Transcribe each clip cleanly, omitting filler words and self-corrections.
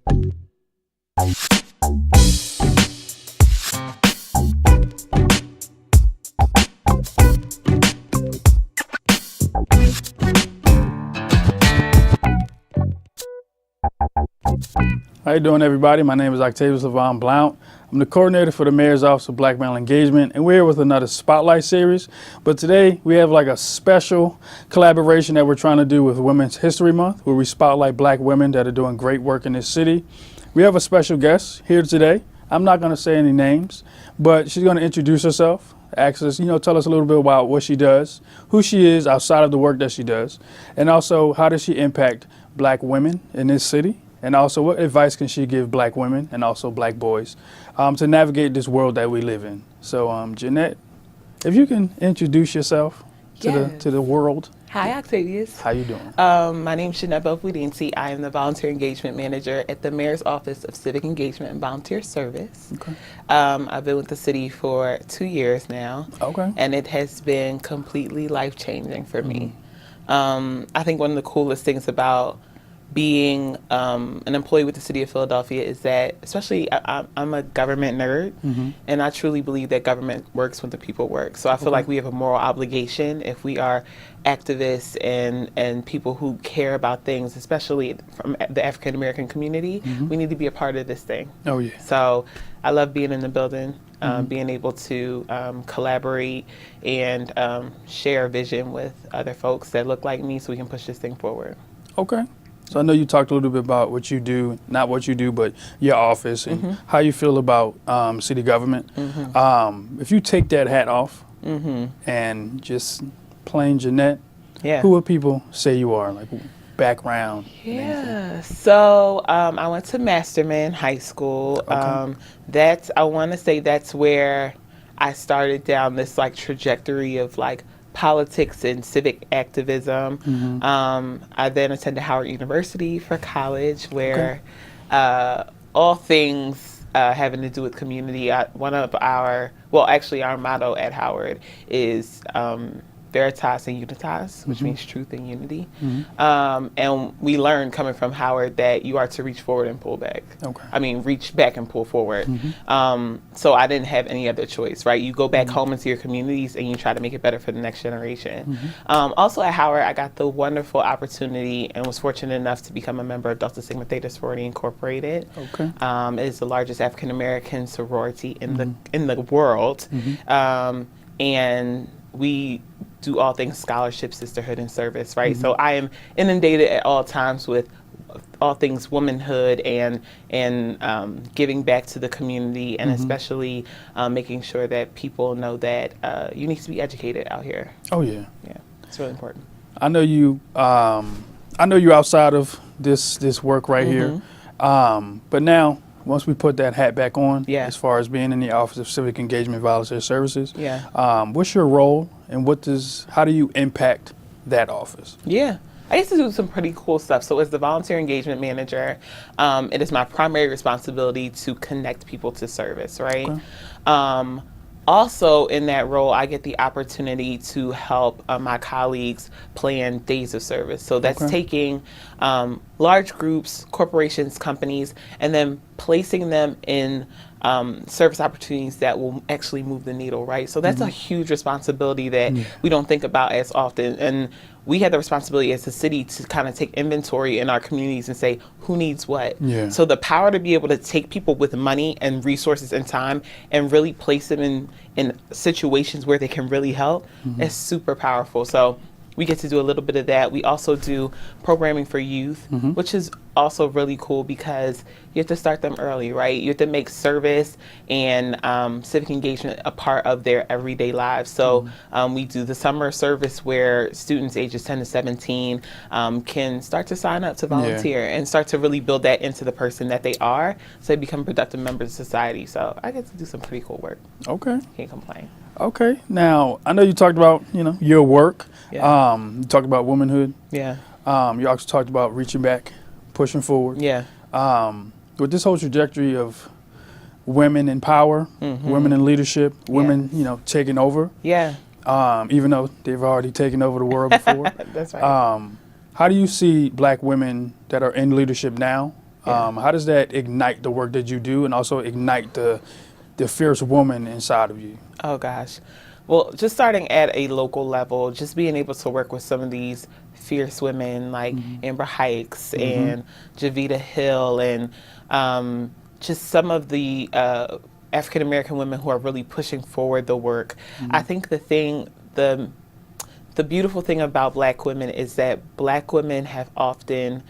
How you doing, everybody? My name is Octavius Levon Blount. I'm the coordinator for the Mayor's Office of Black Male Engagement, and we're here with another Spotlight series. But today we have like a special collaboration that we're trying to do with Women's History Month, where we spotlight black women that are doing great work in this city. We have a special guest here today. I'm not going to say any names, but she's going to introduce herself, ask us, tell us a little bit about what she does, who she is outside of the work that she does, and also how does she impact black women in this city. And also, what advice can she give black women and also black boys to navigate this world that we live in? So, Jeanette, if you can introduce yourself to the world. Hi, Octavius. How you doing? My name is Jeanette Bavwidinsi. I am the Volunteer Engagement Manager at the Mayor's Office of Civic Engagement and Volunteer Service. Okay. I've been with the city for 2 years now. Okay. And it has been completely life-changing for me. I think one of the coolest things about being an employee with the city of Philadelphia is that, especially I'm a government nerd, and I truly believe that government works when the people work. So I feel like we have a moral obligation if we are activists and people who care about things, especially from the African American community. We need to be a part of this thing. Oh, yeah. So I love being in the building, being able to collaborate and share a vision with other folks that look like me so we can push this thing forward. Okay. So I know you talked a little bit about what you do, not what you do, but your office and how you feel about city government. If you take that hat off and just plain Jeanette, who would people say you are? Like background? Yeah. So I went to Masterman High School. Okay. I want to say that's where I started down this like trajectory of like politics and civic activism. I then attended Howard University for college, where all things having to do with community. One of our motto at Howard is Veritas and Unitas, which means truth and unity. And we learned coming from Howard that you are to reach forward and pull back. I mean, reach back and pull forward. So I didn't have any other choice, right? You go back home into your communities and you try to make it better for the next generation. Also at Howard, I got the wonderful opportunity and was fortunate enough to become a member of Delta Sigma Theta Sorority Incorporated. It is the largest African American sorority in the world. And we do all things scholarship, sisterhood, and service, right? So I am inundated at all times with all things womanhood and giving back to the community, and especially making sure that people know that you need to be educated out here. Oh yeah, yeah, it's really important. I know you. I know you outside of this work right here, but now. Once we put that hat back on, as far as being in the Office of Civic Engagement and Volunteer Services, what's your role and how do you impact that office? Yeah. I used to do some pretty cool stuff. So as the Volunteer Engagement Manager, it is my primary responsibility to connect people to service, right? Also in that role, I get the opportunity to help my colleagues plan days of service. So that's taking large groups, corporations, companies, and then placing them in service opportunities that will actually move the needle, right? So that's a huge responsibility that we don't think about as often. And we have the responsibility as a city to kind of take inventory in our communities and say, who needs what? So the power to be able to take people with money and resources and time and really place them in situations where they can really help is super powerful. So we get to do a little bit of that. We also do programming for youth, which is also really cool because you have to start them early, right? You have to make service and civic engagement a part of their everyday lives. So we do the summer service where students ages 10 to 17 can start to sign up to volunteer and start to really build that into the person that they are, so they become productive members of society. So I get to do some pretty cool work. Okay. Can't complain. Okay. Now, I know you talked about, your work. You talked about womanhood. You also talked about reaching back, pushing forward. With this whole trajectory of women in power, women in leadership, women, taking over. Even though they've already taken over the world before. That's right. How do you see black women that are in leadership now How does that ignite the work that you do and also ignite the fierce woman inside of you? Oh gosh. Well, just starting at a local level, just being able to work with some of these fierce women like Amber Hikes and Javita Hill and just some of the African American women who are really pushing forward the work. I think the beautiful thing about Black women is that Black women have often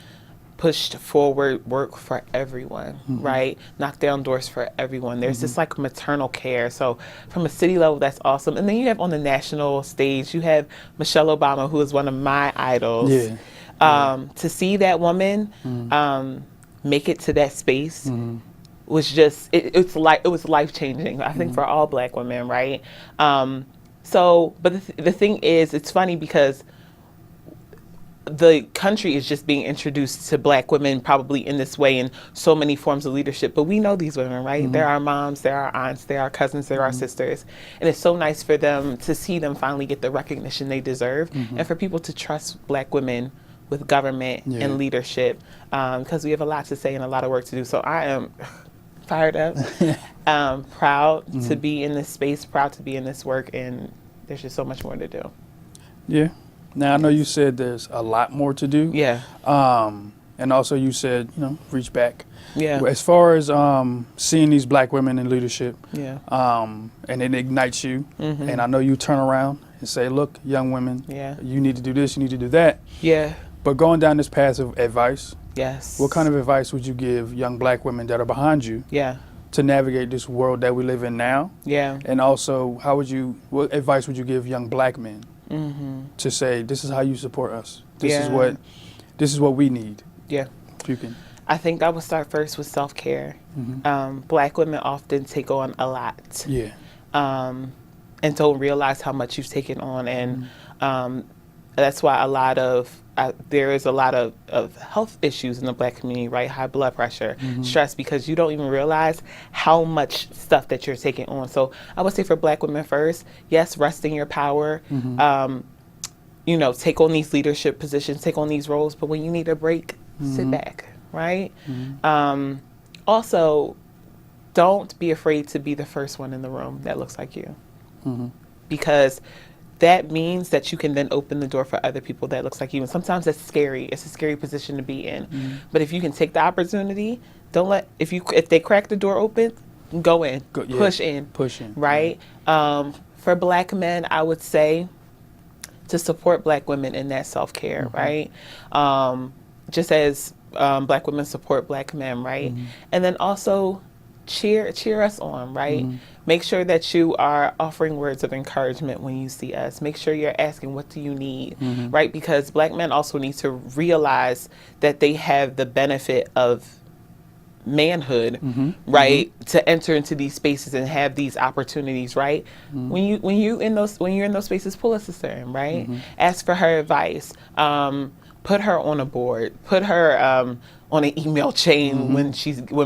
pushed forward work for everyone, right? Knock down doors for everyone. There's this like maternal care. So from a city level, that's awesome. And then you have on the national stage, you have Michelle Obama, who is one of my idols. To see that woman make it to that space was just, it was life-changing, I think, for all Black women, right? But the thing is, it's funny because the country is just being introduced to Black women probably in this way in so many forms of leadership. But we know these women, right? They're our moms, they're our aunts, they're our cousins, they're our sisters. And it's so nice for them to see them finally get the recognition they deserve and for people to trust Black women with government and leadership because we have a lot to say and a lot of work to do. So I am fired up, proud to be in this space, proud to be in this work, and there's just so much more to do. Yeah. Now, I know you said there's a lot more to do. Yeah. And also you said, reach back. Yeah. As far as seeing these Black women in leadership, Yeah. and it ignites you, and I know you turn around and say, look, young women, you need to do this, you need to do that. Yeah. But going down this path of advice, Yes. what kind of advice would you give young Black women that are behind you Yeah. to navigate this world that we live in now? Yeah. And also, what advice would you give young Black men to say, this is how you support us? This is what we need. Yeah. If you can. I think I would start first with self-care. Black women often take on a lot. Yeah. And don't realize how much you've taken on. And that's why there is a lot of health issues in the Black community, right? High blood pressure, stress, because you don't even realize how much stuff that you're taking on. So I would say for Black women first, yes, rest in your power. Take on these leadership positions, take on these roles, but when you need a break, sit back, right? Also, don't be afraid to be the first one in the room that looks like you. Because that means that you can then open the door for other people that looks like you. And sometimes that's scary. It's a scary position to be in. But if you can take the opportunity, if they crack the door open, go in, push in, right? For Black men, I would say to support Black women in that self-care, right? Just as Black women support Black men, right? And then also cheer us on, right? Make sure that you are offering words of encouragement when you see us. Make sure you're asking, what do you need, right? Because Black men also need to realize that they have the benefit of manhood, right? To enter into these spaces and have these opportunities, right? When you're in those spaces, pull a sister in, right? Ask for her advice. Put her on a board. Put her on an email chain when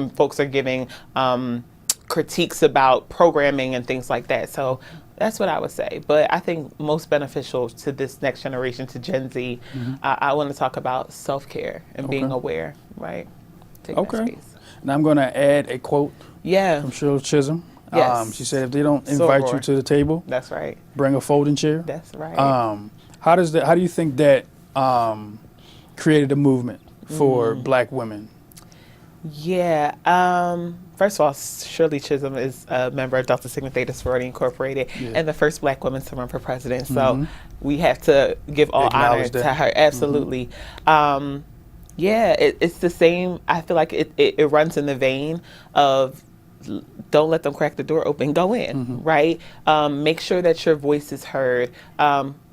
folks are giving critiques about programming and things like that. So that's what I would say. But I think most beneficial to this next generation, to Gen Z, I want to talk about self-care and being aware, right? Take that space. Now I'm going to add a quote from Shirley Chisholm. Yes. She said, if they don't invite you to the table, that's right, bring a folding chair. That's right. How do you think that created a movement for Black women? Yeah. First of all, Shirley Chisholm is a member of Delta Sigma Theta Sorority Incorporated and the first Black woman to run for president. So we have to give all honor to her. Absolutely. It's the same. I feel like it runs in the vein of don't let them crack the door open. Go in, right? Make sure that your voice is heard.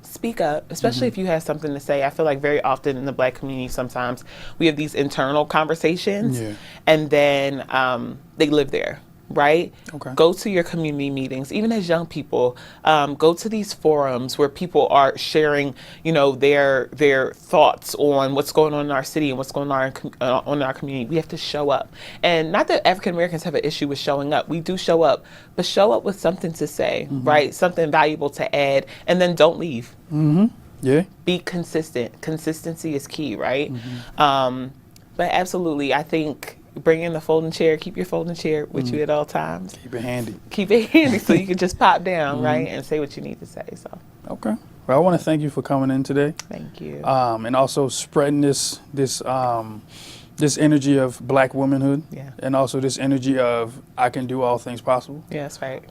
Speak up, especially if you have something to say. I feel like very often in the Black community, sometimes we have these internal conversations and then they live there, right? Go to your community meetings, even as young people. Go to these forums where people are sharing, their thoughts on what's going on in our city and what's going on in our community. We have to show up. And not that African Americans have an issue with showing up. We do show up, but show up with something to say, right? Something valuable to add, and then don't leave. Be consistent. Consistency is key, right? But absolutely, I think bring in the folding chair, keep your folding chair with you at all times. Keep it handy. Keep it handy so you can just pop down, right, and say what you need to say. So, Okay. Well, I want to thank you for coming in today. thank you. And also spreading this energy of Black womanhood, Yeah. and also this energy of I can do all things possible. Yeah, that's right.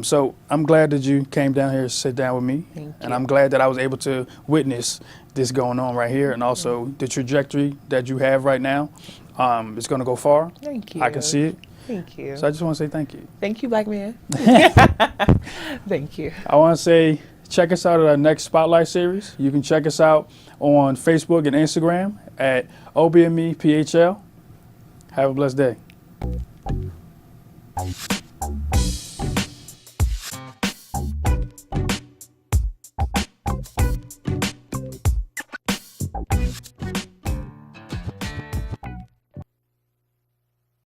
So I'm glad that you came down here to sit down with me, Thank and you. I'm glad that I was able to witness this going on right here, and also the trajectory that you have right now. It's going to go far. Thank you. I can see it. Thank you. So I just want to say thank you. Thank you, Black man. Thank you. I want to say check us out at our next Spotlight series. You can check us out on Facebook and Instagram at OBMEPHL. Have a blessed day.